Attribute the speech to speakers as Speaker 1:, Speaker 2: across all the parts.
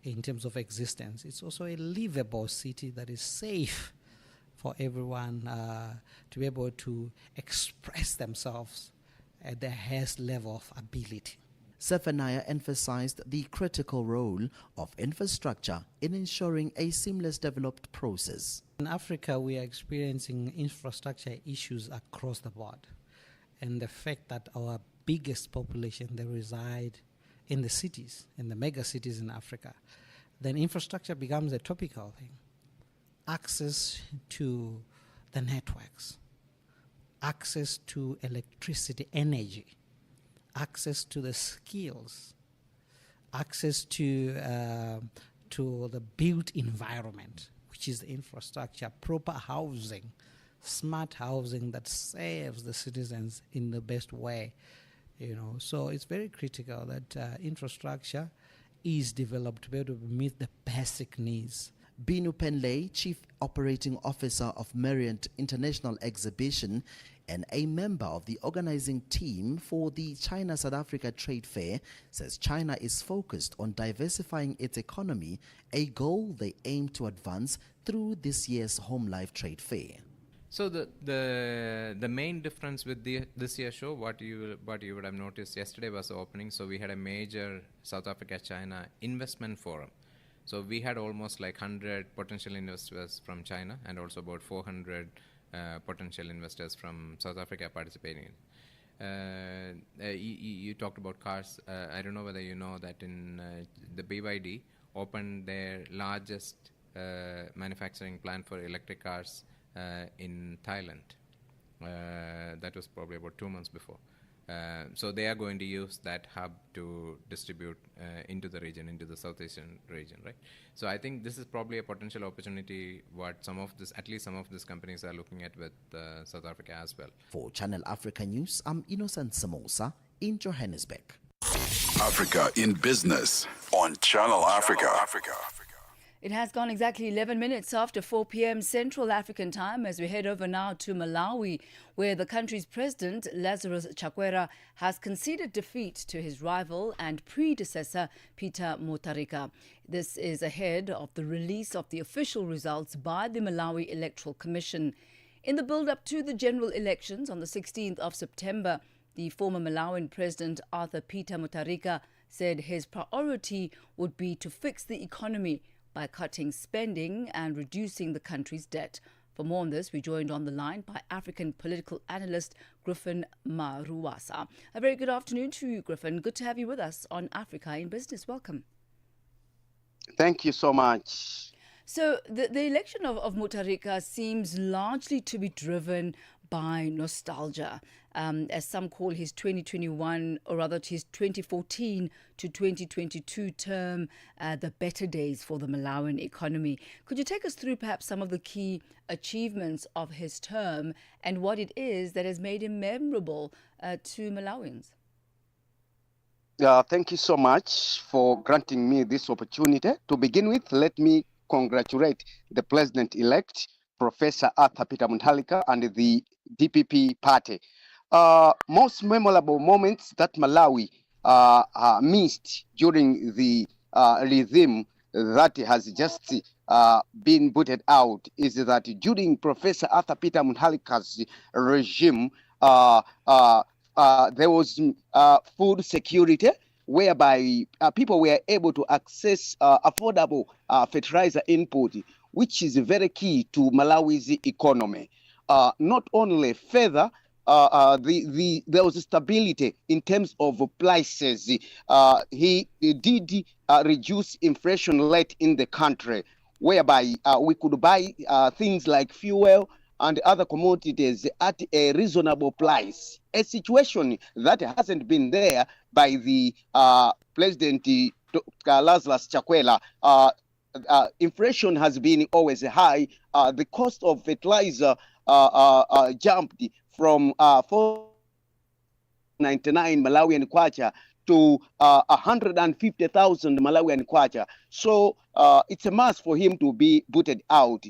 Speaker 1: in terms of existence. It's also a livable city that is safe for everyone to be able to express themselves at their highest level of ability.
Speaker 2: Zephaniah emphasized the critical role of infrastructure in ensuring a seamless development process.
Speaker 1: In Africa, we are experiencing infrastructure issues across the board. And the fact that our biggest population, they reside in the cities, in the mega cities in Africa, then infrastructure becomes a topical thing. Access to the networks, access to electricity, energy, access to the skills, access to the built environment, which is the infrastructure, proper housing, smart housing that serves the citizens in the best way. So it's very critical that infrastructure is developed to be able to meet the basic needs.
Speaker 2: Binu Penley, Chief Operating Officer of Marriott International Exhibition and a member of the organizing team for the China-South Africa Trade Fair, says China is focused on diversifying its economy, a goal they aim to advance through this year's Home Life Trade Fair.
Speaker 3: So the main difference with this year's show, what you would have noticed yesterday was the opening. So we had a major South Africa-China investment forum. So we had almost like 100 potential investors from China and also about 400 potential investors from South Africa participating. You talked about cars. I don't know whether you know that in the BYD opened their largest manufacturing plant for electric cars in Thailand. That was probably about 2 months before. So they are going to use that hub to distribute into the region, into the South Asian region, right? So I think this is probably a potential opportunity what at least some of these companies are looking at with South Africa as well.
Speaker 2: For Channel Africa News, I'm Innocent Samosa in Johannesburg.
Speaker 4: Africa in Business on Channel Africa.
Speaker 5: It has gone exactly 11 minutes after 4 p.m. Central African time as we head over now to Malawi, where the country's president, Lazarus Chakwera, has conceded defeat to his rival and predecessor, Peter Mutharika. This is ahead of the release of the official results by the Malawi Electoral Commission. In the build-up to the general elections on the 16th of September, the former Malawian president, Arthur Peter Mutharika, said his priority would be to fix the economy by cutting spending and reducing the country's debt. For more on this, we joined on the line by African political analyst Griffin Maruwasa. A very good afternoon to you, Griffin. Good to have you with us on Africa in Business. Welcome.
Speaker 6: Thank you so much.
Speaker 5: So the election of Mutharika seems largely to be driven by nostalgia, as some call his 2021, or rather his 2014 to 2022 term, the better days for the Malawian economy. Could you take us through perhaps some of the key achievements of his term and what it is that has made him memorable to Malawians?
Speaker 6: Thank you so much for granting me this opportunity. To begin with, let me congratulate the president-elect, Professor Arthur Peter Mutharika, and the DPP party. Most memorable moments that Malawi missed during the regime that has just been booted out is that during Professor Arthur Peter Mutharika's regime, there was food security, whereby people were able to access affordable fertilizer input, which is very key to Malawi's economy. Not only further, there was stability in terms of prices. He did reduce inflation rate in the country, whereby we could buy things like fuel and other commodities at a reasonable price, a situation that hasn't been there by the President Lazarus Chakwera. Inflation has been always high. The cost of fertilizer jumped from 499 Malawian kwacha to 150,000 Malawian kwacha. So it's a must for him to be booted out.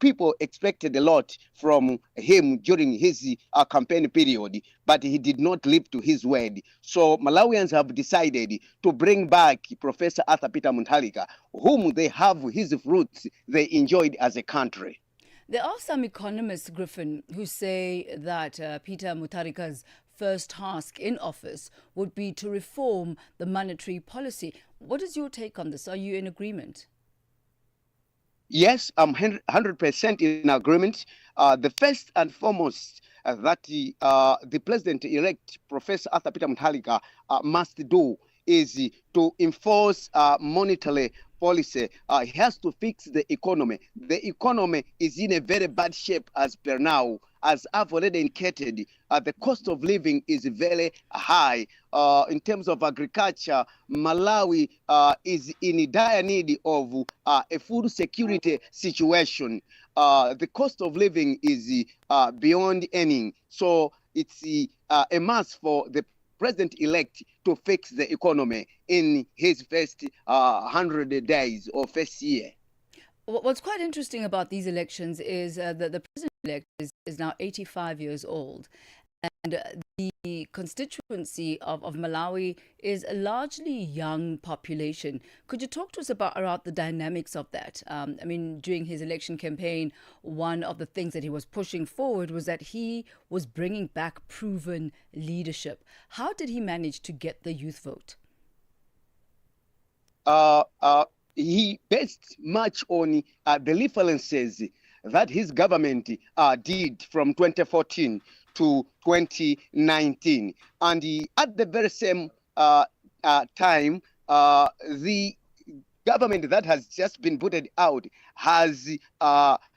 Speaker 6: people expected a lot from him during his campaign period, but he did not live to his word. So Malawians have decided to bring back Professor Arthur Peter Mutharika, whom they have his fruits they enjoyed as a country.
Speaker 5: There are some economists, Griffin, who say that Peter Mutharika's first task in office would be to reform the monetary policy. What is your take on this? Are you in agreement?
Speaker 6: Yes, I'm 100% in agreement. The first and foremost that the president-elect, Professor Arthur Peter Mutharika, must do is to enforce monetary policy. He has to fix the economy. The economy is in a very bad shape as per now. As I've already indicated, the cost of living is very high. In terms of agriculture, Malawi is in dire need of a food security situation. The cost of living is beyond earning. So it's a must for the president-elect to fix the economy in his first 100 days or first year.
Speaker 5: What's quite interesting about these elections is that the president-elect is now 85 years old. And the constituency of Malawi is a largely young population. Could you talk to us about the dynamics of that? I mean, during his election campaign, one of the things that he was pushing forward was that he was bringing back proven leadership. How did he manage to get the youth vote?
Speaker 6: He based much on the references that his government did from 2014 to 2019. And at the very same time, the government that has just been voted out has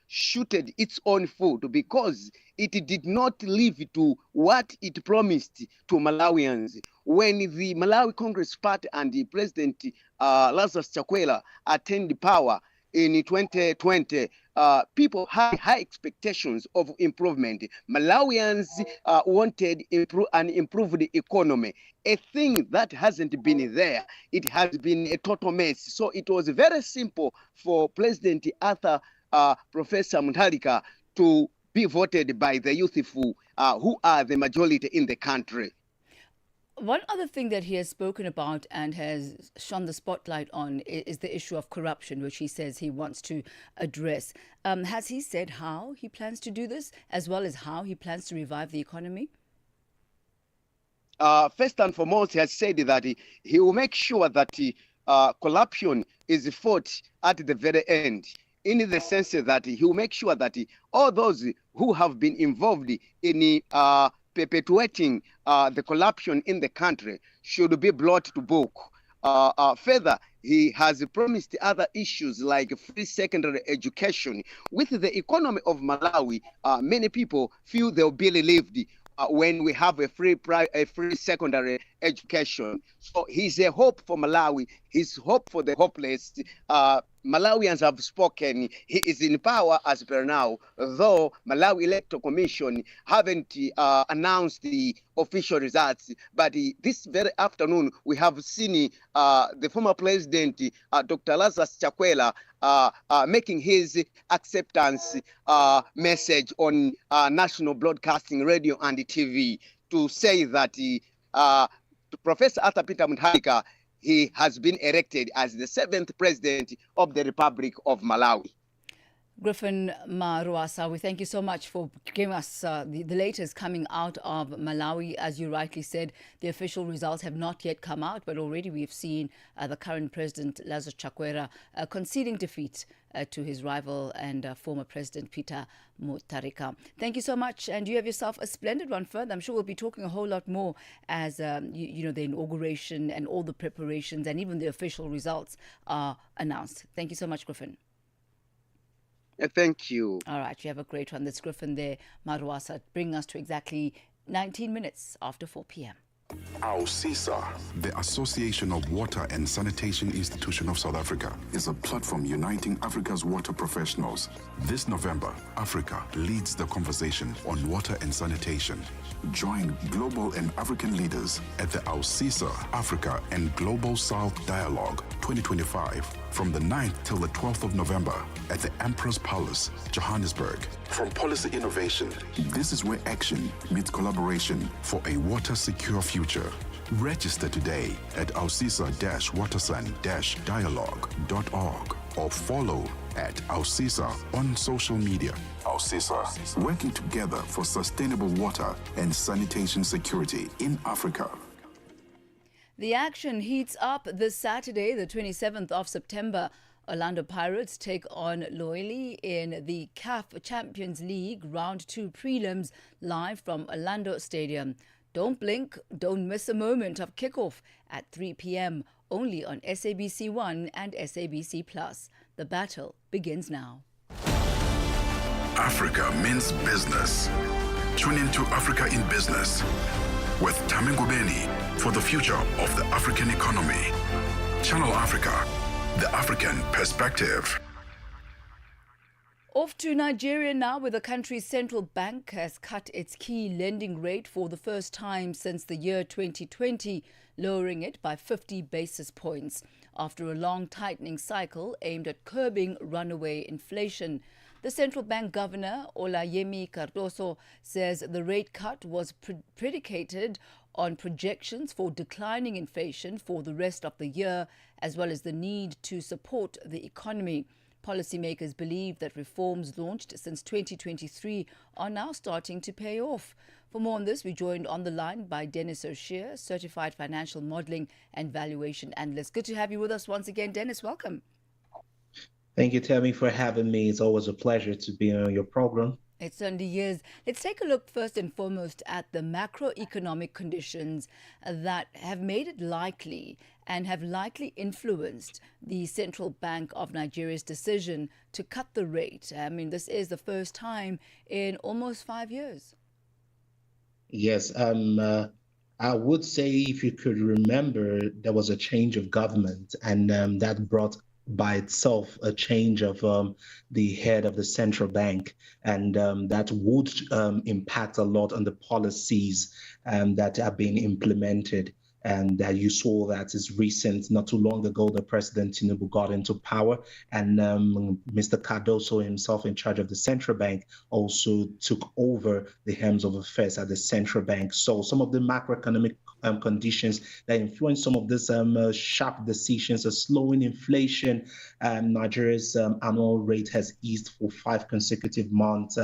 Speaker 6: shooted its own foot because it did not live to what it promised to Malawians. When the Malawi Congress Party and the President Lazarus Chakwera attained power in 2020, people had high expectations of improvement. Malawians wanted an improved economy, a thing that hasn't been there. It has been a total mess. So it was very simple for President Arthur Professor Mutharika to be voted by the youthful who are the majority in the country.
Speaker 5: One other thing that he has spoken about and has shone the spotlight on is the issue of corruption, which he says he wants to address. Has he said how he plans to do this, as well as how he plans to revive the economy?
Speaker 6: First and foremost, he has said that he will make sure that corruption is fought at the very end, in the sense that he will make sure that all those who have been involved in perpetuating the corruption in the country should be brought to book. Further, he has promised other issues like free secondary education. With the economy of Malawi, many people feel they'll be relieved when we have a free secondary education. So he's a hope for Malawi. He's hope for the hopeless. Malawians have spoken. He is in power as per now, though Malawi Electoral Commission haven't announced the official results. But this very afternoon, we have seen the former president, Dr. Lazarus Chakwera, making his acceptance message on national broadcasting, radio, and TV to say that Professor Arthur Peter Mutharika, he has been elected as the 7th president of the Republic of Malawi.
Speaker 5: Griffin Maruasa, we thank you so much for giving us the latest coming out of Malawi. As you rightly said, the official results have not yet come out, but already we've seen the current president, Lazarus Chakwera, conceding defeat to his rival and former president, Peter Mutharika. Thank you so much, and you have yourself a splendid one further. I'm sure we'll be talking a whole lot more as you know, the inauguration and all the preparations and even the official results are announced. Thank you so much, Griffin.
Speaker 6: Thank you.
Speaker 5: All right, you have a great one. That's Griffin there, Maruasa, bringing us to exactly 19 minutes after 4 p.m.
Speaker 4: AUSISA, the Association of Water and Sanitation Institution of South Africa, is a platform uniting Africa's water professionals. This November, Africa leads the conversation on water and sanitation. Join global and African leaders at the AUSISA Africa and Global South Dialogue 2025 from the 9th till the 12th of November at the Emperor's Palace, Johannesburg. From policy innovation, this is where action meets collaboration for a water-secure future. Register today at ausisa-watersun-dialogue.org or follow at Ausisa on social media. Ausisa, working together for sustainable water and sanitation security in Africa.
Speaker 5: The action heats up this Saturday, the 27th of September. Orlando Pirates take on Loyoli in the CAF Champions League Round 2 prelims live from Orlando Stadium. Don't blink, don't miss a moment of kickoff at 3 p.m. only on SABC 1 and SABC Plus. The battle begins now.
Speaker 4: Africa means business. Tune into Africa in Business with Thami Ngubeni for the future of the African economy. Channel Africa, the African perspective.
Speaker 5: Off to Nigeria now, where the country's central bank has cut its key lending rate for the first time since the year 2020, lowering it by 50 basis points after a long tightening cycle aimed at curbing runaway inflation. The central bank governor, Olayemi Cardoso, says the rate cut was predicated on projections for declining inflation for the rest of the year, as well as the need to support the economy. Policymakers believe that reforms launched since 2023 are now starting to pay off. For more on this, we joined on the line by Dennis O'Shea, Certified Financial Modelling and Valuation Analyst. Good to have you with us once again, Dennis. Welcome.
Speaker 7: Thank you, Tammy, for having me. It's always a pleasure to be on your program.
Speaker 5: It certainly is. Let's take a look first and foremost at the macroeconomic conditions that have made it likely and have likely influenced the Central Bank of Nigeria's decision to cut the rate. I mean, this is the first time in almost 5 years.
Speaker 7: Yes, I would say if you could remember, there was a change of government, and that brought by itself a change of the head of the central bank, and that would impact a lot on the policies that are being implemented. And you saw that is recent. Not too long ago, the President Tinubu got into power, and Mr. Cardoso himself, in charge of the central bank, also took over the helms of affairs at the central bank. So some of the macroeconomic conditions that influence some of these sharp decisions are slowing inflation. Nigeria's annual rate has eased for 5 consecutive months.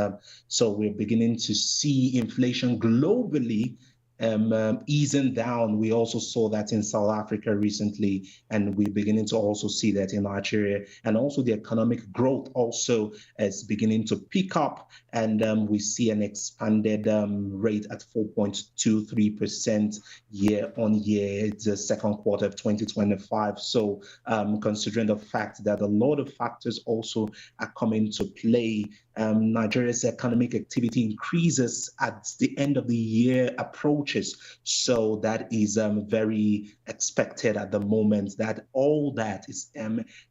Speaker 7: So we're beginning to see inflation globally easing down. We also saw that in South Africa recently, and we're beginning to also see that in Nigeria. And also the economic growth also is beginning to pick up, and we see an expanded rate at 4.23% year on year. It's the second quarter of 2025. So considering the fact that a lot of factors also are coming to play, Nigeria's economic activity increases at the end of the year approaches. So that is very expected at the moment, that all that is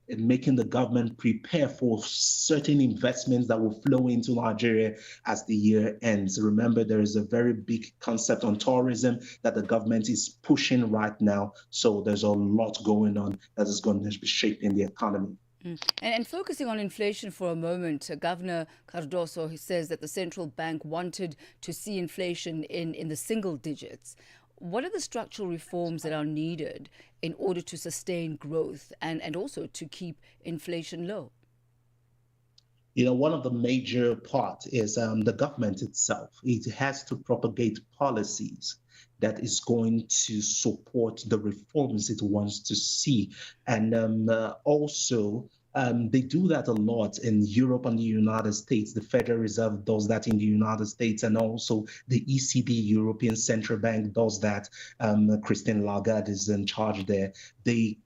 Speaker 7: making the government prepare for certain investments that will flow into Nigeria as the year ends. Remember, there is a very big concept on tourism that the government is pushing right now. So there's a lot going on that is going to be shaping the economy.
Speaker 5: And focusing on inflation for a moment, Governor Cardoso says that the central bank wanted to see inflation in the single digits. What are the structural reforms that are needed in order to sustain growth and also to keep inflation low?
Speaker 7: You know, one of the major parts is the government itself. It has to propagate policies that is going to support the reforms it wants to see. And also, they do that a lot in Europe and the United States. The Federal Reserve does that in the United States, and also the ECB, European Central Bank, does that. Christine Lagarde is in charge there. They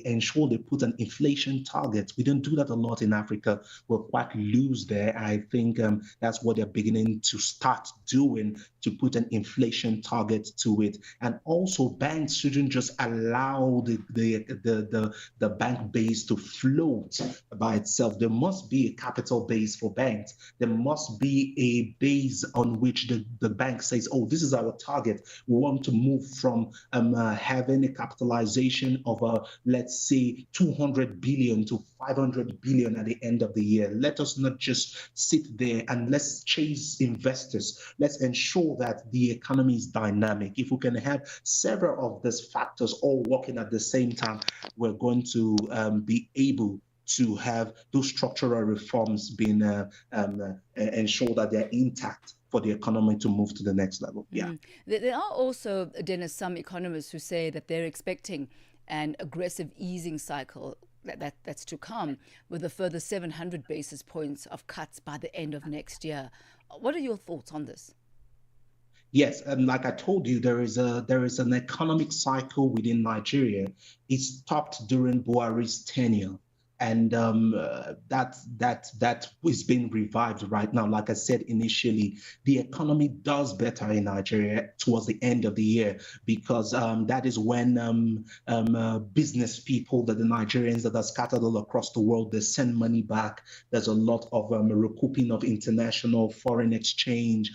Speaker 7: ensure they put an inflation target. We don't do that a lot in Africa. We're quite loose there. I think that's what they're beginning to start doing, to put an inflation target to it. And also, banks shouldn't just allow the bank base to float by itself. There must be a capital base for banks. There must be a base on which the bank says, oh, this is our target. We want to move from having a capitalization projection of, let's say, 200 billion to 500 billion at the end of the year. Let us not just sit there and let's chase investors. Let's ensure that the economy is dynamic. If we can have several of these factors all working at the same time, we're going to be able to have those structural reforms being ensure that they're intact for the economy to move to the next level. Yeah.
Speaker 5: There are also, Dennis, some economists who say that they're expecting an aggressive easing cycle that's to come with a further 700 basis points of cuts by the end of next year. What are your thoughts on this?
Speaker 7: Yes, and like I told you, there is an economic cycle within Nigeria. It stopped during Buhari's tenure, and that is being revived right now. Like I said initially, the economy does better in Nigeria towards the end of the year because that is when business people, that the Nigerians that are scattered all across the world, they send money back. There's a lot of recouping of international foreign exchange.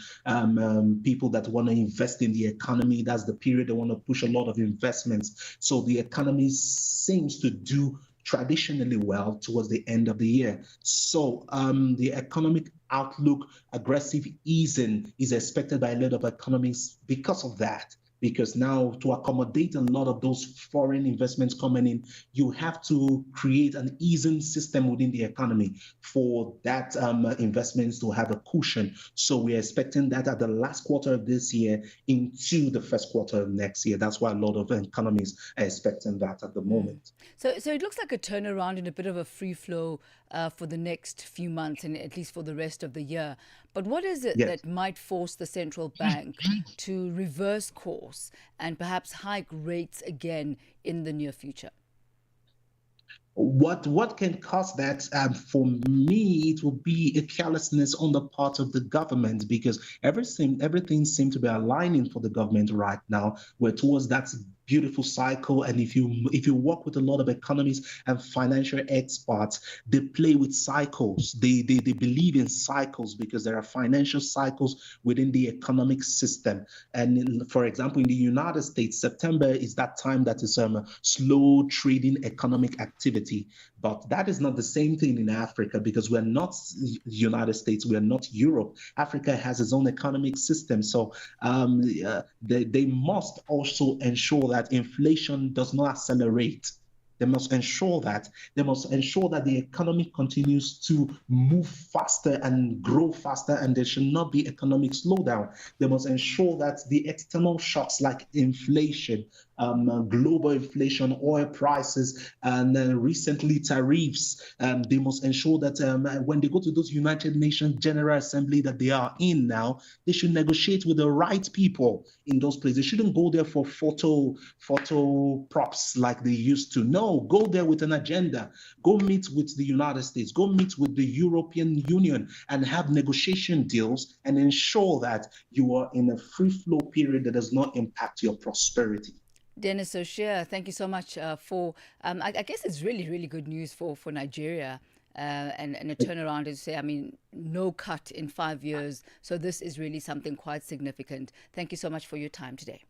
Speaker 7: People that want to invest in the economy, that's the period they want to push a lot of investments. So the economy seems to do traditionally well towards the end of the year. So the economic outlook, aggressive easing is expected by a lot of economists because of that. Because now to accommodate a lot of those foreign investments coming in, you have to create an easing system within the economy for that investments to have a cushion. So we're expecting that at the last quarter of this year into the first quarter of next year. That's why a lot of economies are expecting that at the moment.
Speaker 5: So it looks like a turnaround in a bit of a free flow for the next few months and at least for the rest of the year. But what is it that might force the central bank to reverse course and perhaps hike rates again in the near future?
Speaker 7: What can cause that? For me, it will be a carelessness on the part of the government because everything seems to be aligning for the government right now. We're towards that beautiful cycle, and if you work with a lot of economists and financial experts, they play with cycles. They believe in cycles because there are financial cycles within the economic system. And for example, in the United States, September is that time that is slow trading economic activity. But that is not the same thing in Africa because we're not the United States, we're not Europe. Africa has its own economic system. So they must also ensure that inflation does not accelerate. They must ensure that the economy continues to move faster and grow faster, and there should not be economic slowdown. They must ensure that the external shocks like inflation, global inflation, oil prices, and recently tariffs, they must ensure that when they go to those United Nations General Assembly that they are in now, they should negotiate with the right people in those places. They shouldn't go there for photo props like they used to. No, go there with an agenda. Go meet with the United States. Go meet with the European Union and have negotiation deals and ensure that you are in a free flow period that does not impact your prosperity.
Speaker 5: Dennis O'Shea, thank you so much for, I guess it's really, really good news for Nigeria and a turnaround, as you say, I mean, no cut in 5 years. So this is really something quite significant. Thank you so much for your time today.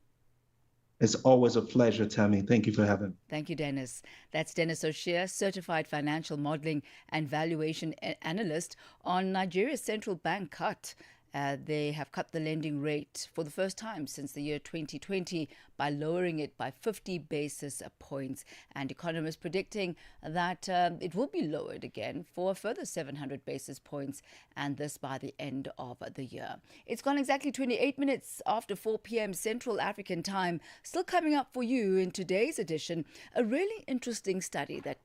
Speaker 7: It's always a pleasure, Thami. Thank you for having me.
Speaker 5: Thank you, Dennis. That's Dennis O'Shea, certified financial modeling and valuation analyst on Nigeria's central bank cut. They have cut the lending rate for the first time since the year 2020 by lowering it by 50 basis points. And economists predicting that it will be lowered again for a further 700 basis points, and this by the end of the year. It's gone exactly 28 minutes after 4 p.m. Central African time. Still coming up for you in today's edition, a really interesting study that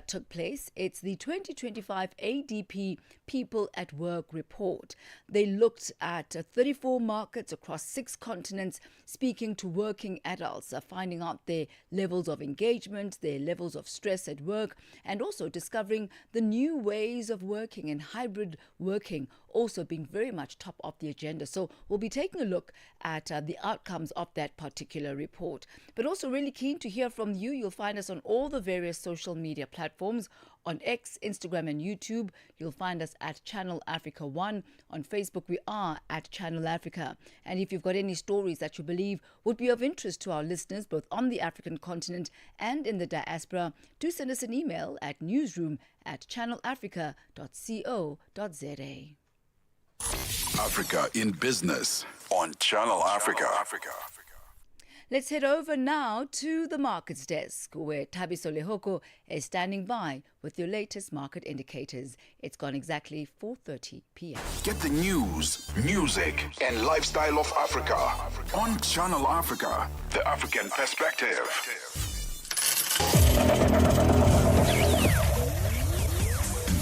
Speaker 5: took place. It's the 2025 ADP People at Work report. They looked at 34 markets across 6 continents, speaking to working adults, finding out their levels of engagement, their levels of stress at work, and also discovering the new ways of working and hybrid working also being very much top of the agenda. So we'll be taking a look at the outcomes of that particular report. But also really keen to hear from you. You'll find us on all the various social media platforms on X, Instagram and YouTube. You'll find us at Channel Africa 1. On Facebook, we are at Channel Africa. And if you've got any stories that you believe would be of interest to our listeners, both on the African continent and in the diaspora, do send us an email at newsroom@channelafrica.co.za.
Speaker 4: Africa in Business on Channel Africa.
Speaker 5: Let's head over now to the markets desk, where Thabiso Lehoko is standing by with your latest market indicators. It's gone exactly 4:30 p.m.
Speaker 4: Get the news, music, and lifestyle of Africa on Channel Africa, the African perspective.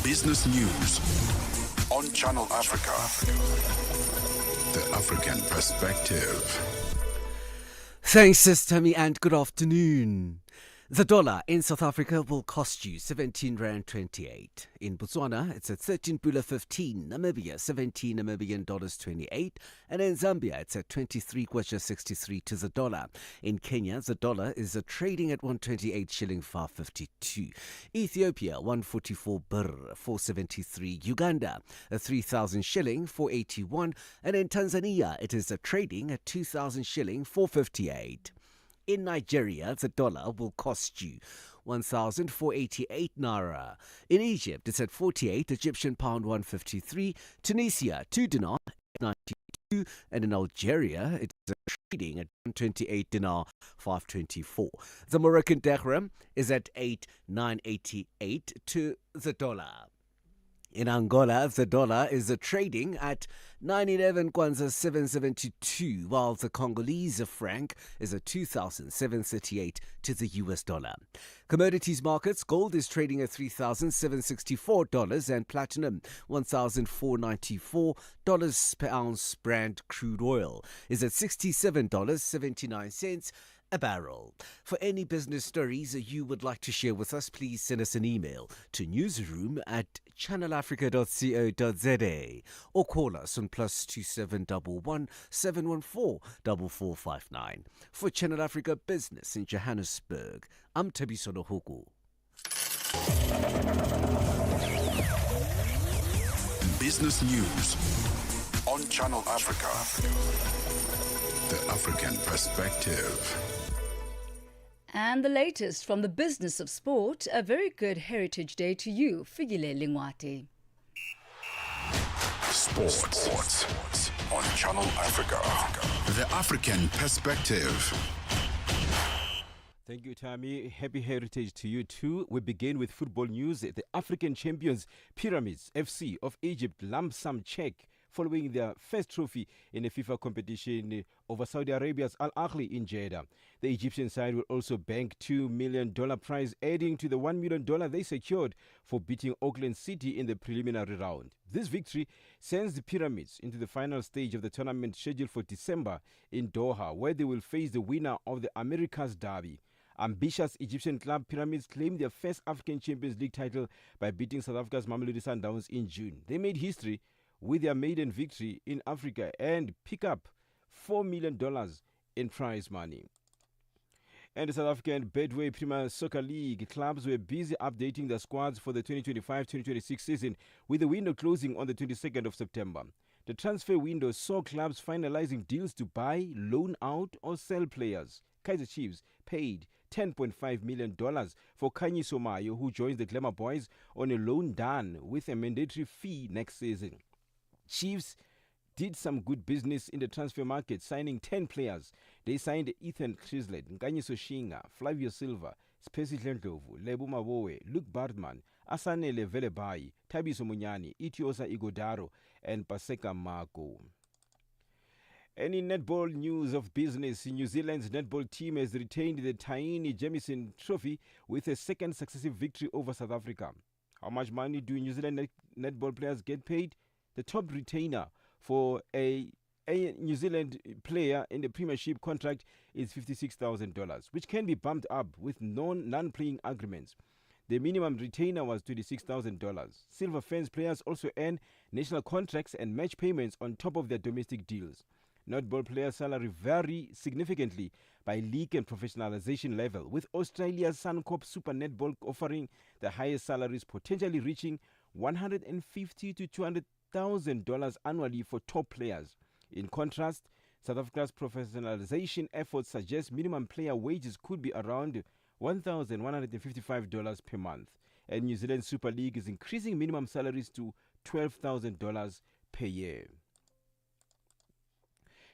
Speaker 4: Business news on Channel Africa, the African perspective.
Speaker 8: Thanks, Sis Thami, and good afternoon. The dollar in South Africa will cost you 17 Rand 28. In Botswana, it's at 13.15, Namibia 17 Namibian dollars 28, and in Zambia, it's at 23.63 to the dollar. In Kenya, the dollar is trading at 128 shilling 552. Ethiopia 144 birr 473. Uganda 3,000 shilling 481, and in Tanzania, it is trading at 2,000 shilling 458. In Nigeria, the dollar will cost you 1,488 naira. In Egypt, it's at 48 Egyptian pound 153. Tunisia, 2 dinar 92, and in Algeria, it's trading at 128 dinar 524. The Moroccan dirham is at 8,988 to the dollar. In Angola, the dollar is trading at 911 kwanza 772, while the Congolese franc is at 2,738 to the US dollar. Commodities markets, gold is trading at $3,764 and platinum $1,494 per ounce. Brent crude oil is at $67.79 a barrel. For any business stories you would like to share with us, please send us an email to newsroom@channelafrica.co.za or call us on +2711 714 4459. For Channel Africa Business in Johannesburg, I'm Thabiso Lehoko.
Speaker 4: Business news on Channel Africa, the African perspective.
Speaker 5: And the latest from the business of sport, a very good Heritage Day to you, Figile Lingwati.
Speaker 4: Sports on Channel Africa, the African perspective.
Speaker 9: Thank you, Thami. Happy Heritage to you too. We begin with football news. The African champions Pyramids FC of Egypt lump sum check following their first trophy in a FIFA competition over Saudi Arabia's Al Ahly in Jeddah. The Egyptian side will also bank $2 million prize, adding to the $1 million they secured for beating Auckland City in the preliminary round. This victory sends the Pyramids into the final stage of the tournament scheduled for December in Doha, where they will face the winner of the Americas Derby. Ambitious Egyptian club Pyramids claimed their first African Champions League title by beating South Africa's Mamelodi Sundowns in June. They made history with their maiden victory in Africa and pick up $4 million in prize money. And the South African Bedway Premier Soccer League clubs were busy updating their squads for the 2025-2026 season, with the window closing on the 22nd of September. The transfer window saw clubs finalizing deals to buy, loan out or sell players. Kaizer Chiefs paid $10.5 million for Kanye Somayo, who joins the Glamour Boys on a loan done with a mandatory fee next season. Chiefs did some good business in the transfer market, signing 10 players. They signed Ethan Chislet, Nkanyiso Shinga, Flavio Silva, Spesi Dlendlovu, Lebu Mabowe, Luke Bardman, Asanele Velebai, Thabiso Munyani, Itiosa Igodaro, and Paseka Mako. And in netball news of business, New Zealand's netball team has retained the Taini Jamison Trophy with a second successive victory over South Africa. How much money do New Zealand netball players get paid? The top retainer for a New Zealand player in the Premiership contract is $56,000, which can be bumped up with non-playing agreements. The minimum retainer was $26,000. Silver Ferns players also earn national contracts and match payments on top of their domestic deals. Netball players' salary vary significantly, but by league and professionalization level, with Australia's Suncorp Super Netball offering the highest salaries, potentially reaching $150,000 to $200,000 annually for top players. In contrast, South Africa's professionalization efforts suggest minimum player wages could be around $1,155 per month, and New Zealand Super League is increasing minimum salaries to $12,000 per year.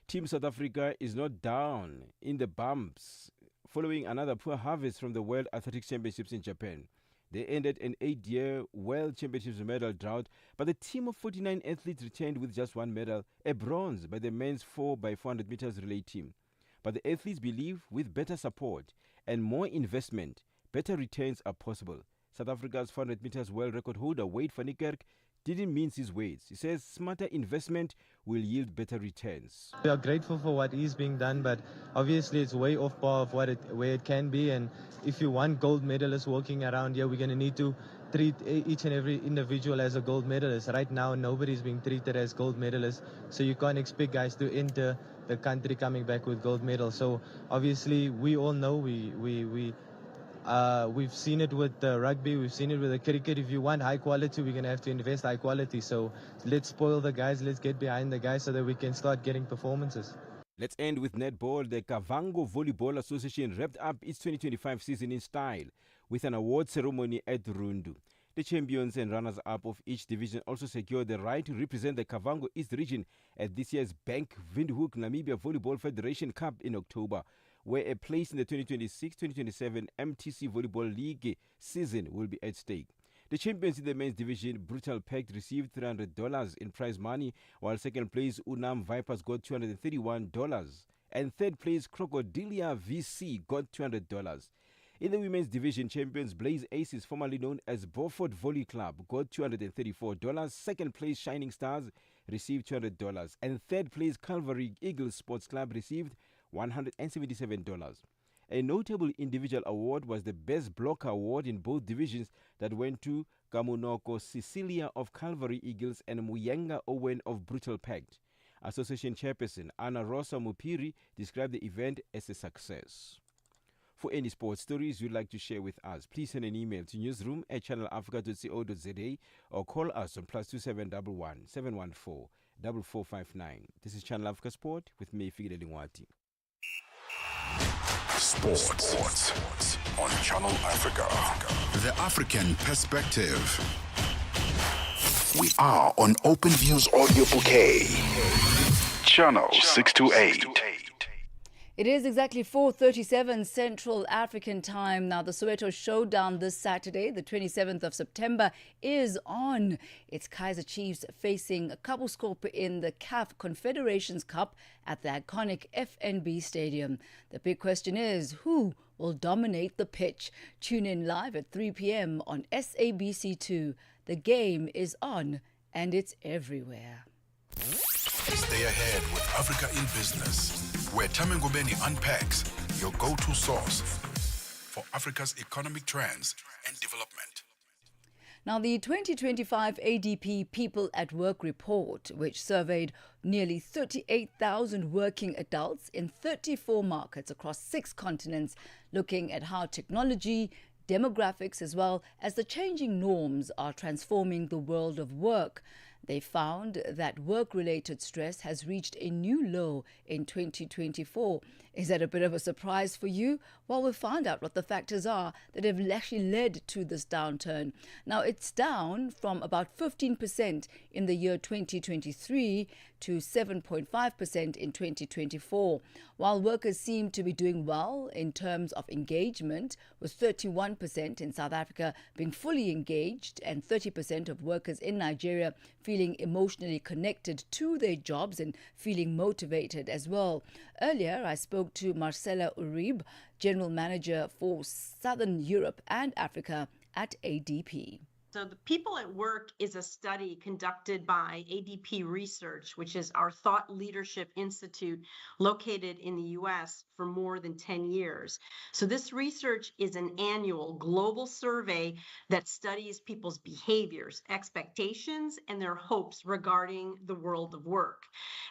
Speaker 9: Team South Africa is not down in the bumps following another poor harvest from the World Athletics Championships in Japan. They ended an 8-year World Championships medal drought, but the team of 49 athletes returned with just one medal, a bronze by the men's 4x400 meters relay team. But the athletes believe with better support and more investment, better returns are possible. South Africa's 400 meters world record holder Wade van Niekerk didn't mince his words. He says smarter investment will yield better returns.
Speaker 10: We are grateful for what is being done, but obviously it's way off par of where it can be. And if you want gold medalists walking around here, we're going to need to treat each and every individual as a gold medalist. Right now, nobody's being treated as gold medalists, so you can't expect guys to enter the country coming back with gold medals. So obviously, we all know we've seen it with the rugby, we've seen it with the cricket. If you want high quality, we're going to have to invest high quality. So let's spoil the guys, let's get behind the guys so that we can start getting performances.
Speaker 9: Let's end with netball. The Kavango Volleyball Association wrapped up its 2025 season in style with an award ceremony at Rundu. The champions and runners-up of each division also secured the right to represent the Kavango East region at this year's Bank Windhoek Namibia Volleyball Federation Cup in October, where a place in the 2026-2027 MTC Volleyball League season will be at stake. The champions in the men's division, Brutal Pact, received $300 in prize money, while second place Unam Vipers got $231, and third place Crocodilia VC got $200. In the women's division, champions Blaze Aces, formerly known as Beaufort Volley Club, got $234. Second place Shining Stars received $200, and third place Calvary Eagles Sports Club received $177. A notable individual award was the Best Blocker Award in both divisions that went to Kamunoko Cecilia of Calvary Eagles and Muyenga Owen of Brutal Pact. Association chairperson Anna Rosa Mupiri described the event as a success. For any sports stories you'd like to share with us, please send an email to newsroom@channelafrica.co.za or call us on +2711 714 4459. This is Channel Africa Sport with me, Figile Lingwati.
Speaker 4: Sports on Channel Africa. The African perspective. We are on Open Views Audio Bouquet. Channel 628.
Speaker 5: It is exactly 4:37 Central African time. Now, the Soweto Showdown this Saturday, the 27th of September, is on. It's Kaizer Chiefs facing Kabuskop in the CAF Confederations Cup at the iconic FNB Stadium. The big question is, who will dominate the pitch? Tune in live at 3 p.m. on SABC2. The game is on, and it's everywhere.
Speaker 4: Stay ahead with Africa in Business, where Thami Ngubeni unpacks your go-to source for Africa's economic trends and development.
Speaker 5: Now, the 2025 ADP People at Work report, which surveyed nearly 38,000 working adults in 34 markets across 6 continents, looking at how technology, demographics, as well as the changing norms are transforming the world of work. They found that work-related stress has reached a new low in 2024. Is that a bit of a surprise for you? Well, we'll find out what the factors are that have actually led to this downturn. Now, it's down from about 15% in the year 2023 to 7.5% in 2024, while workers seem to be doing well in terms of engagement, with 31% in South Africa being fully engaged and 30% of workers in Nigeria feeling emotionally connected to their jobs and feeling motivated as well. Earlier, I spoke to Marcela Uribe, General Manager for Southern Europe and Africa at ADP.
Speaker 11: So the People at Work is a study conducted by ADP Research, which is our thought leadership institute located in the US for more than 10 years. So this research is an annual global survey that studies people's behaviors, expectations, and their hopes regarding the world of work.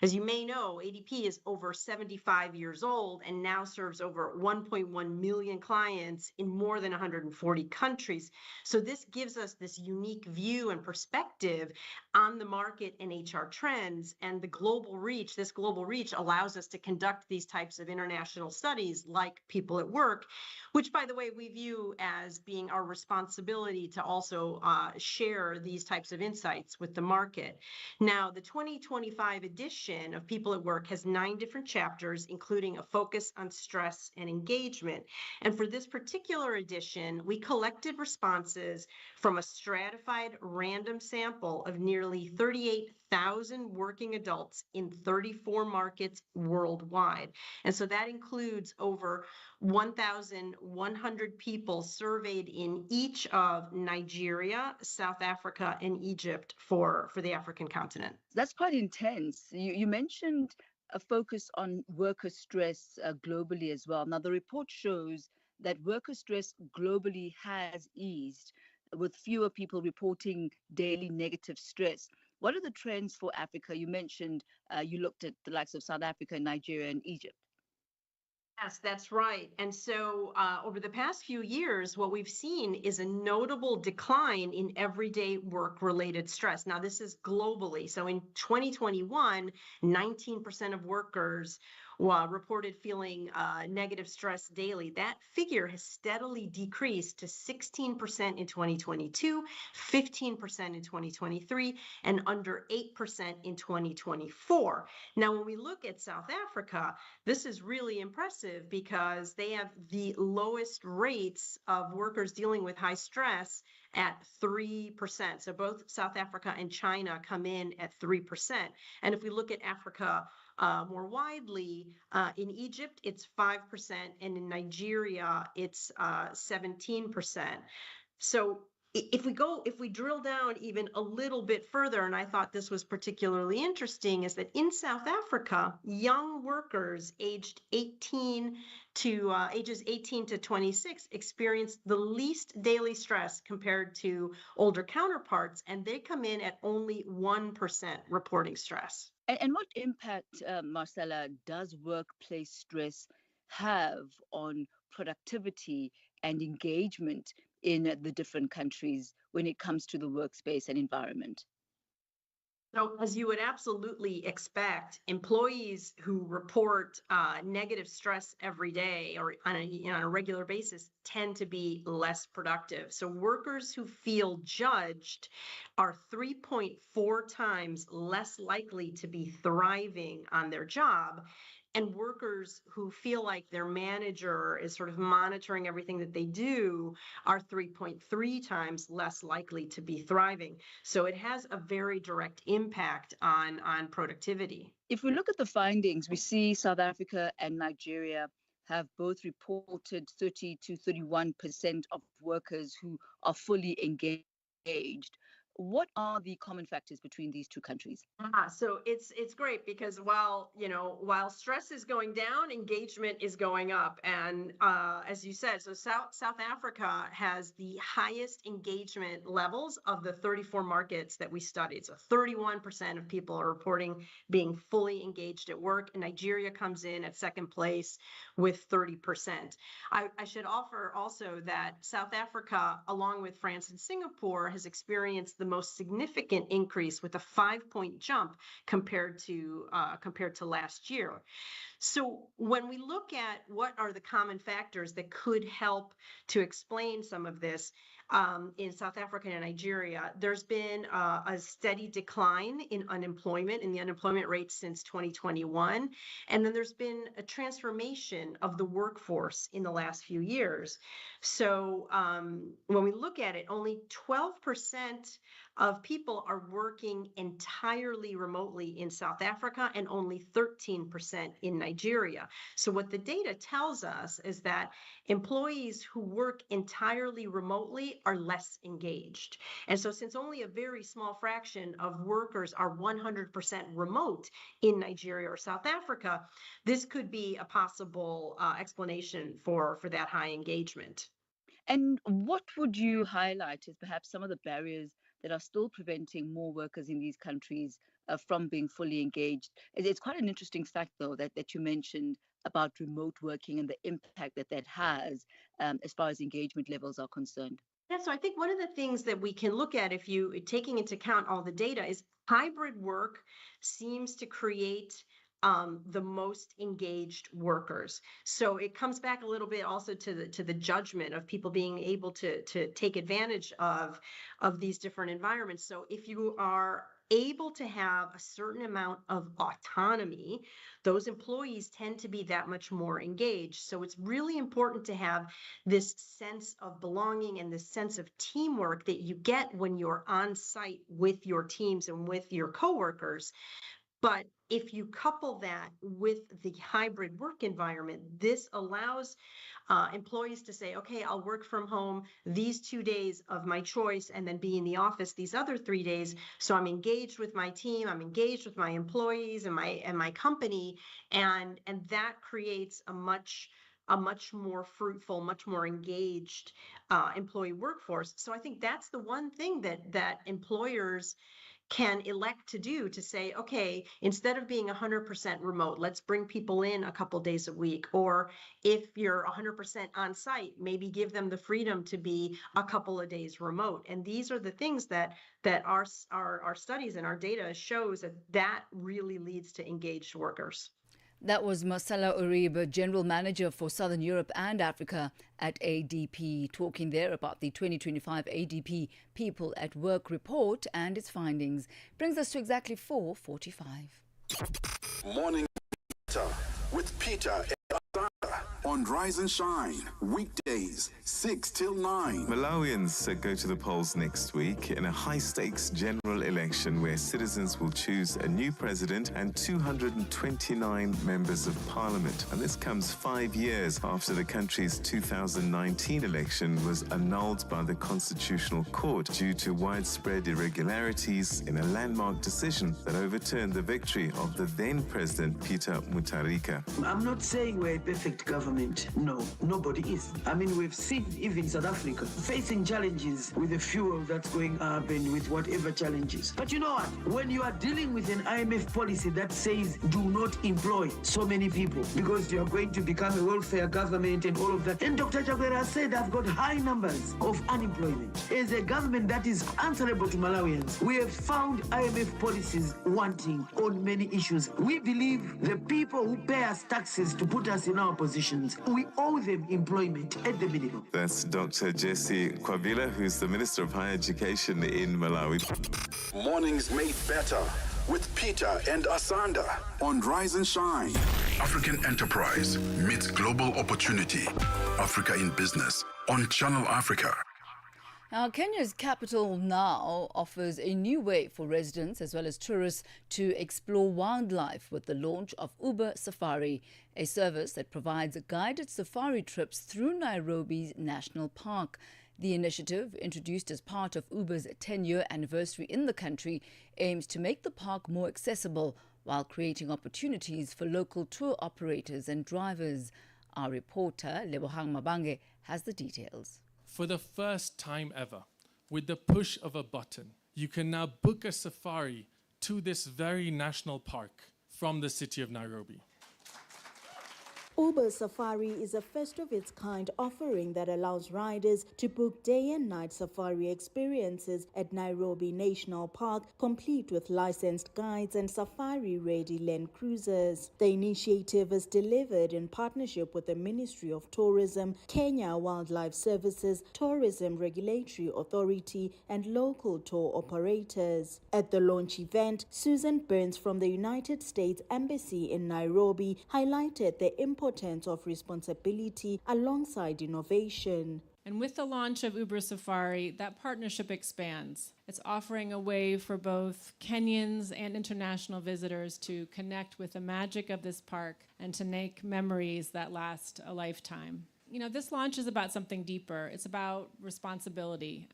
Speaker 11: As you may know, ADP is over 75 years old and now serves over 1.1 million clients in more than 140 countries. So this gives us this unique view and perspective on the market and HR trends, and the global reach. This global reach allows us to conduct these types of international studies like People at Work, which, by the way, we view as being our responsibility to also share these types of insights with the market. Now, the 2025 edition of People at Work has 9 different chapters, including a focus on stress and engagement. And for this particular edition, we collected responses from a stratified random sample of nearly 38,000 working adults in 34 markets worldwide. And so that includes over 1,100 people surveyed in each of Nigeria, South Africa, and Egypt for the African continent.
Speaker 5: That's quite intense. You mentioned a focus on worker stress globally as well. Now, the report shows that worker stress globally has eased, with fewer people reporting daily negative stress. What are the trends for Africa? You mentioned you looked at the likes of South Africa, Nigeria, and Egypt.
Speaker 11: Yes, that's right. And so over the past few years, what we've seen is a notable decline in everyday work-related stress. Now, this is globally. So in 2021, 19% of workers reported feeling negative stress daily. That figure has steadily decreased to 16% in 2022, 15% in 2023, and under 8% in 2024. Now, when we look at South Africa, this is really impressive because they have the lowest rates of workers dealing with high stress at 3%. So both South Africa and China come in at 3%. And if we look at Africa more widely, in Egypt, it's 5%, and in Nigeria, it's 17%. So if we drill down even a little bit further, and I thought this was particularly interesting, is that in South Africa, young workers aged 18 to 26 experienced the least daily stress compared to older counterparts, and they come in at only 1% reporting stress.
Speaker 5: And what impact, Marcella, does workplace stress have on productivity and engagement in the different countries when it comes to the workspace and environment?
Speaker 11: So, as you would absolutely expect, employees who report negative stress every day or on a regular basis tend to be less productive. So, workers who feel judged are 3.4 times less likely to be thriving on their job. And workers who feel like their manager is sort of monitoring everything that they do are 3.3 times less likely to be thriving. So it has a very direct impact on productivity.
Speaker 5: If we look at the findings, we see South Africa and Nigeria have both reported 30 to 31% of workers who are fully engaged. What are the common factors between these two countries?
Speaker 11: So it's great because while stress is going down, engagement is going up. And as you said, so South Africa has the highest engagement levels of the 34 markets that we studied. So 31% of people are reporting being fully engaged at work. And Nigeria comes in at second place with 30%. I should offer also that South Africa, along with France and Singapore, has experienced the most significant increase with a 5-point jump compared to last year. So when we look at what are the common factors that could help to explain some of this, in South Africa and Nigeria, there's been a steady decline in unemployment, in the unemployment rate since 2021. And then there's been a transformation of the workforce in the last few years. So when we look at it, only 12% of people are working entirely remotely in South Africa and only 13% in Nigeria. So what the data tells us is that employees who work entirely remotely they are less engaged. And so since only a very small fraction of workers are 100% remote in Nigeria or South Africa, this could be a possible explanation for that high engagement.
Speaker 5: And what would you highlight as perhaps some of the barriers that are still preventing more workers in these countries from being fully engaged? It's quite an interesting fact, though, that you mentioned about remote working and the impact that has as far as engagement levels are concerned.
Speaker 11: Yeah, so I think one of the things that we can look at, if you taking into account all the data, is hybrid work seems to create the most engaged workers. So it comes back a little bit also to the judgment of people being able to take advantage of these different environments. So if you are able to have a certain amount of autonomy, those employees tend to be that much more engaged. So it's really important to have this sense of belonging and this sense of teamwork that you get when you're on site with your teams and with your coworkers. But if you couple that with the hybrid work environment, this allows employees to say, okay, I'll work from home these 2 days of my choice and then be in the office these other 3 days. So I'm engaged with my team, I'm engaged with my employees and my company, and that creates a much more fruitful, much more engaged employee workforce. So I think that's the one thing that employers can elect to do, to say, okay, instead of being 100% remote, let's bring people in a couple days a week. Or if you're 100% on site, maybe give them the freedom to be a couple of days remote. And these are the things that our studies and our data shows that really leads to engaged workers.
Speaker 5: That was Marcella Uribe, General Manager for Southern Europe and Africa at ADP, talking there about the 2025 ADP People at Work report and its findings. Brings us to exactly 4:45.
Speaker 4: Morning with Peter on Rise and Shine, weekdays 6 till 9.
Speaker 12: Malawians go to the polls next week in a high-stakes general election where citizens will choose a new president and 229 members of parliament. And this comes 5 years after the country's 2019 election was annulled by the Constitutional Court due to widespread irregularities in a landmark decision that overturned the victory of the then-president Peter Mutharika.
Speaker 13: I'm not saying we're a perfect government. No, nobody is. I mean, we've seen even South Africa facing challenges with the fuel that's going up and with whatever challenges. But you know what? When you are dealing with an IMF policy that says do not employ so many people because you are going to become a welfare government and all of that. And Dr. Chakwera said I've got high numbers of unemployment. As a government that is answerable to Malawians, we have found IMF policies wanting on many issues. We believe the people who pay us taxes to put us in our positions, we owe them employment at the minimum.
Speaker 12: That's Dr. Jesse Kwabila, who's the Minister of Higher Education in Malawi.
Speaker 4: Mornings made better with Peter and Asanda on Rise and Shine. African enterprise meets global opportunity. Africa in business on Channel Africa.
Speaker 5: Now, Kenya's capital now offers a new way for residents as well as tourists to explore wildlife with the launch of Uber Safari, a service that provides guided safari trips through Nairobi's National Park. The initiative, introduced as part of Uber's 10-year anniversary in the country, aims to make the park more accessible while creating opportunities for local tour operators and drivers. Our reporter, Lebohang Mabange, has the details.
Speaker 14: For the first time ever, with the push of a button, you can now book a safari to this very national park from the city of Nairobi.
Speaker 15: Uber Safari is a first of its kind offering that allows riders to book day and night safari experiences at Nairobi National Park, complete with licensed guides and safari-ready land cruisers. The initiative is delivered in partnership with the Ministry of Tourism, Kenya Wildlife Services, Tourism Regulatory Authority, and local tour operators. At the launch event, Susan Burns from the United States Embassy in Nairobi highlighted the importance of responsibility alongside innovation.
Speaker 16: And with the launch of Uber Safari, that partnership expands. It's offering a way for both Kenyans and international visitors to connect with the magic of this park and to make memories that last a lifetime. this launch is about something deeper. It's about responsibility.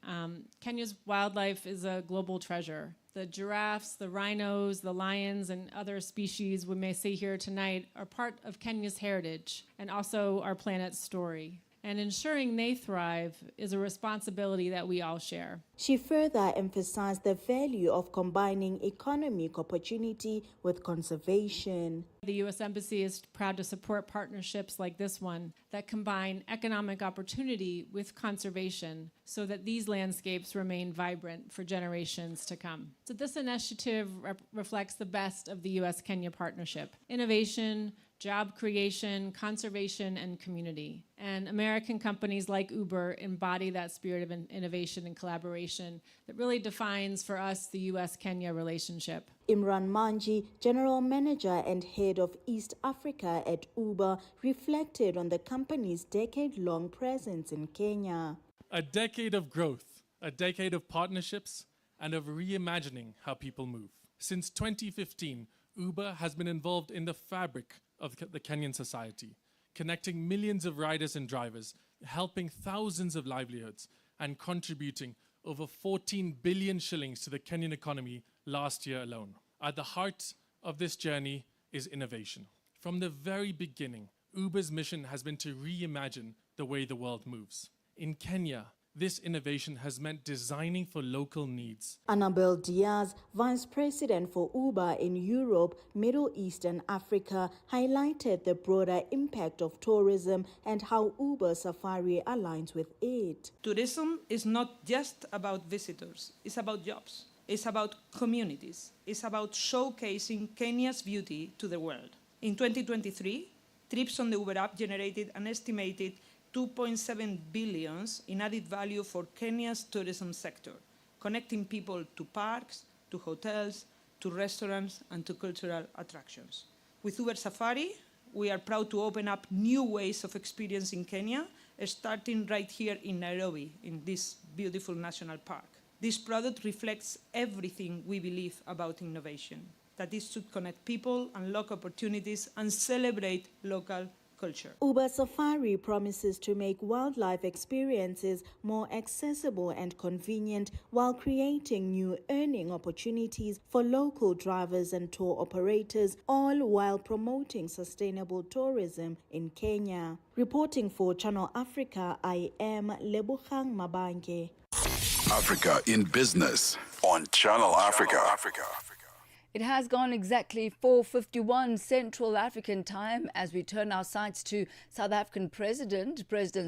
Speaker 16: Kenya's wildlife is a global treasure. The giraffes, the rhinos, the lions, and other species we may see here tonight are part of Kenya's heritage and also our planet's story. And ensuring they thrive is a responsibility that we all share.
Speaker 15: She further emphasized the value of combining economic opportunity with conservation.
Speaker 16: The U.S. Embassy is proud to support partnerships like this one that combine economic opportunity with conservation so that these landscapes remain vibrant for generations to come. So this initiative reflects the best of the U.S.-Kenya partnership: innovation, job creation, conservation, and community. And American companies like Uber embody that spirit of innovation and collaboration that really defines for us the U.S.-Kenya relationship.
Speaker 15: Imran Manji, General Manager and Head of East Africa at Uber, reflected on the company's decade-long presence in Kenya.
Speaker 14: A decade of growth, a decade of partnerships, and of reimagining how people move. Since 2015, Uber has been involved in the fabric of the Kenyan society, connecting millions of riders and drivers, helping thousands of livelihoods, and contributing over 14 billion shillings to the Kenyan economy last year alone. At the heart of this journey is innovation. From the very beginning, Uber's mission has been to reimagine the way the world moves. In Kenya, this innovation has meant designing for local needs.
Speaker 15: Annabel Diaz, Vice President for Uber in Europe, Middle East and Africa, highlighted the broader impact of tourism and how Uber Safari aligns with it.
Speaker 17: Tourism is not just about visitors, it's about jobs, it's about communities, it's about showcasing Kenya's beauty to the world. In 2023, trips on the Uber app generated an estimated 2.7 billion in added value for Kenya's tourism sector, connecting people to parks, to hotels, to restaurants, and to cultural attractions. With Uber Safari, we are proud to open up new ways of experiencing Kenya, starting right here in Nairobi, in this beautiful national park. This product reflects everything we believe about innovation, that it should connect people, unlock opportunities, and celebrate local culture.
Speaker 15: Uber Safari promises to make wildlife experiences more accessible and convenient while creating new earning opportunities for local drivers and tour operators, all while promoting sustainable tourism in Kenya. Reporting for Channel Africa, I am Lebuchang Mabange.
Speaker 4: Africa in Business on Channel Africa.
Speaker 5: It has gone exactly 4:51 Central African time as we turn our sights to South African President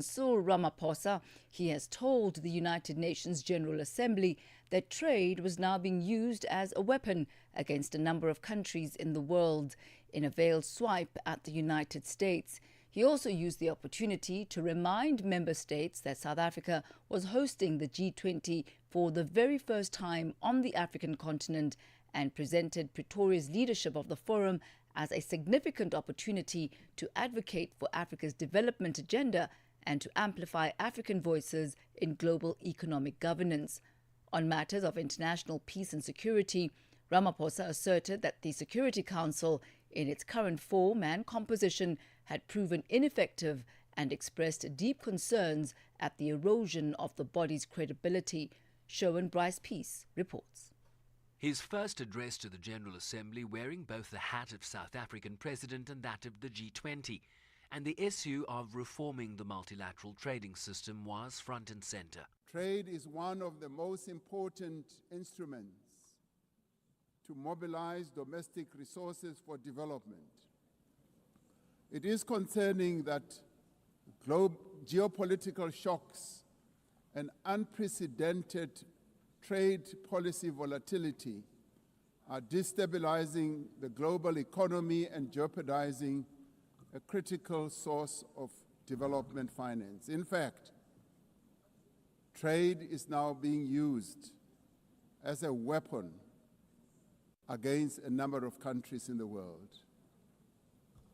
Speaker 5: Cyril Ramaphosa. He has told the United Nations General Assembly that trade was now being used as a weapon against a number of countries in the world in a veiled swipe at the United States. He also used the opportunity to remind member states that South Africa was hosting the G20 for the very first time on the African continent and presented Pretoria's leadership of the forum as a significant opportunity to advocate for Africa's development agenda and to amplify African voices in global economic governance. On matters of international peace and security, Ramaphosa asserted that the Security Council, in its current form and composition, had proven ineffective and expressed deep concerns at the erosion of the body's credibility. Showan Bryce Peace reports.
Speaker 18: His first address to the General Assembly wearing both the hat of South African President and that of the G20, and the issue of reforming the multilateral trading system was front and center.
Speaker 19: Trade is one of the most important instruments to mobilize domestic resources for development. It is concerning that geopolitical shocks and unprecedented trade policy volatility are destabilizing the global economy and jeopardizing a critical source of development finance. In fact, trade is now being used as a weapon against a number of countries in the world.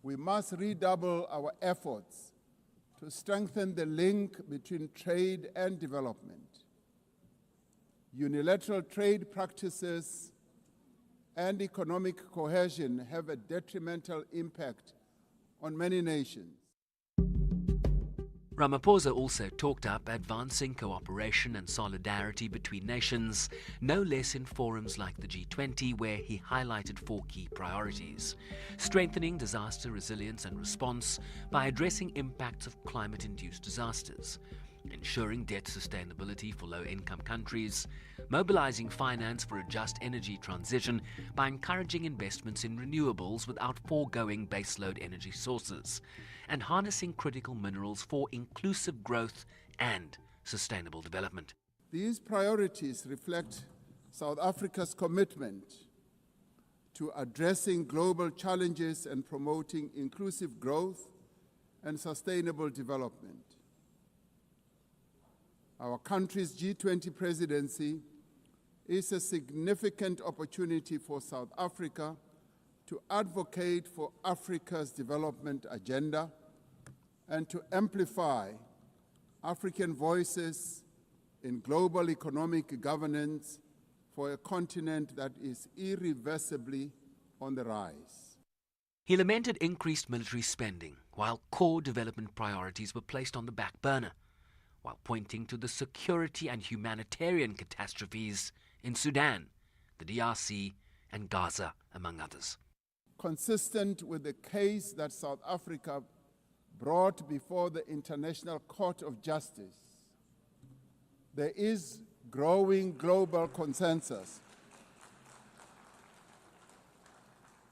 Speaker 19: We must redouble our efforts to strengthen the link between trade and development. Unilateral trade practices and economic cohesion have a detrimental impact on many nations.
Speaker 18: Ramaphosa also talked up advancing cooperation and solidarity between nations, no less in forums like the G20, where he highlighted 4 key priorities: strengthening disaster resilience and response by addressing impacts of climate-induced disasters, ensuring debt sustainability for low-income countries, mobilizing finance for a just energy transition by encouraging investments in renewables without foregoing baseload energy sources, and harnessing critical minerals for inclusive growth and sustainable development.
Speaker 19: These priorities reflect South Africa's commitment to addressing global challenges and promoting inclusive growth and sustainable development. Our country's G20 presidency is a significant opportunity for South Africa to advocate for Africa's development agenda and to amplify African voices in global economic governance for a continent that is irreversibly on the rise.
Speaker 18: He lamented increased military spending, while core development priorities were placed on the back burner, while pointing to the security and humanitarian catastrophes in Sudan, the DRC, and Gaza, among others.
Speaker 19: Consistent with the case that South Africa brought before the International Court of Justice, there is growing global consensus.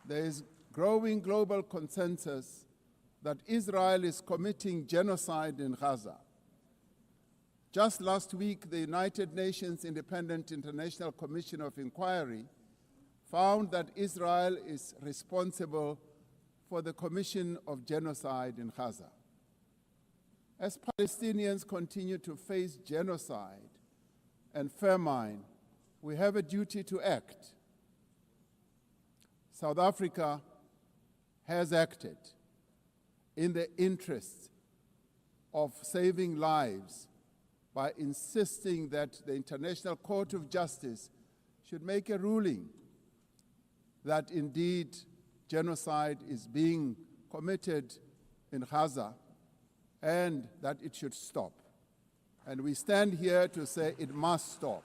Speaker 19: There is growing global consensus that Israel is committing genocide in Gaza. Just last week, the United Nations Independent International Commission of Inquiry found that Israel is responsible for the commission of genocide in Gaza. As Palestinians continue to face genocide and famine, we have a duty to act. South Africa has acted in the interest of saving lives by insisting that the International Court of Justice should make a ruling that indeed genocide is being committed in Gaza and that it should stop. And we stand here to say it must stop.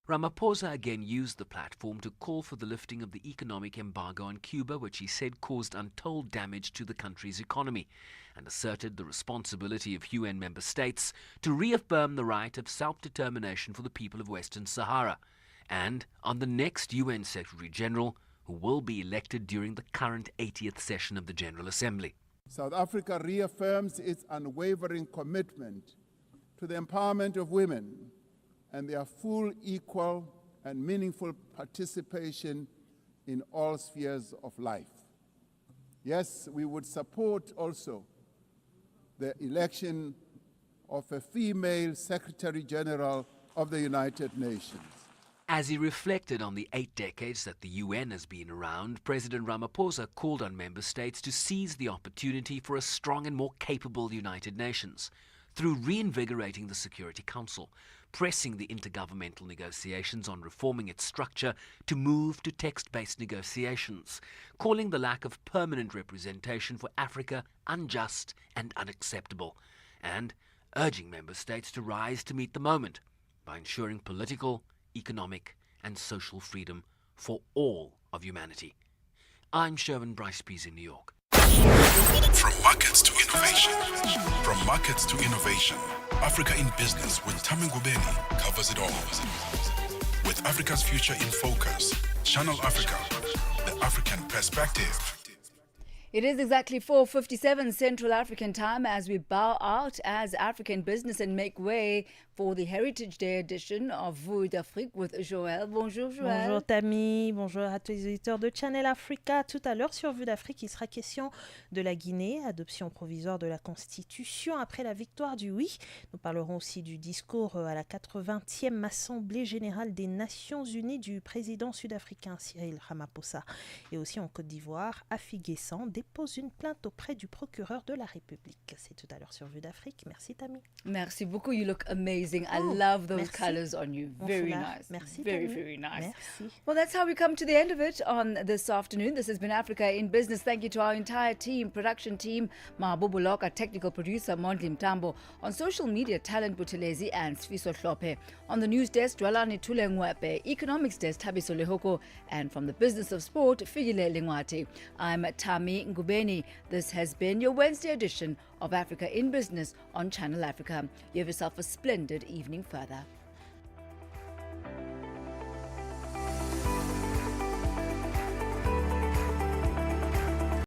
Speaker 18: Ramaphosa again used the platform to call for the lifting of the economic embargo on Cuba, which he said caused untold damage to the country's economy, and asserted the responsibility of UN member states to reaffirm the right of self-determination for the people of Western Sahara, and on the next UN Secretary-General, who will be elected during the current 80th session of the General Assembly.
Speaker 19: South Africa reaffirms its unwavering commitment to the empowerment of women and their full, equal, and meaningful participation in all spheres of life. Yes, we would support also the election of a female Secretary General of the United Nations.
Speaker 18: As he reflected on the 8 decades that the UN has been around, President Ramaphosa called on member states to seize the opportunity for a strong and more capable United Nations through reinvigorating the Security Council, pressing the intergovernmental negotiations on reforming its structure to move to text-based negotiations, calling the lack of permanent representation for Africa unjust and unacceptable, and urging member states to rise to meet the moment by ensuring political, economic, and social freedom for all of humanity. I'm Sherwin Bryce Pease in New York.
Speaker 4: From markets to innovation. From markets to innovation. Africa in Business with Thami Ngubeni covers it all. With Africa's future in focus, Channel Africa, the African perspective.
Speaker 5: It is exactly 4:57 Central African time as we bow out as African business and make way for the Heritage Day edition of Vue d'Afrique with Joël. Bonjour Joël.
Speaker 20: Bonjour Thami, bonjour à tous les auditeurs de Channel Africa. Tout à l'heure sur Vue d'Afrique, il sera question de la Guinée, adoption provisoire de la Constitution après la victoire du oui. Nous parlerons aussi du discours à la 80e Assemblée Générale des Nations Unies du président sud-africain Cyril Ramaphosa. Et aussi en Côte d'Ivoire, Afi Guessant dépose une plainte auprès du procureur de la République. C'est tout à l'heure sur Vue d'Afrique. Merci Thami.
Speaker 5: Merci beaucoup, you look amazing. amazing. I
Speaker 20: Oh,
Speaker 5: love those
Speaker 20: merci.
Speaker 5: colors on you.
Speaker 20: Mon
Speaker 5: Very
Speaker 20: foulard.
Speaker 5: nice.
Speaker 20: Merci,
Speaker 5: Very,
Speaker 20: Thami.
Speaker 5: very nice.
Speaker 20: Merci.
Speaker 5: Well, that's how we come to the end of it on this afternoon. This has been Africa in Business. Thank you to our entire team, production team, Mabubu Loka, technical producer, Mondli Mtambo, on social media, Talent Butelezi and Sfiso Hlope. On the news desk, Dwalani Tulengwepe, economics desk, Tabiso Lehoko, and from the business of sport, Figile Lingwati. I'm Thami Ngubeni. This has been your Wednesday edition of Africa in Business on Channel Africa. You have yourself a splendid evening further.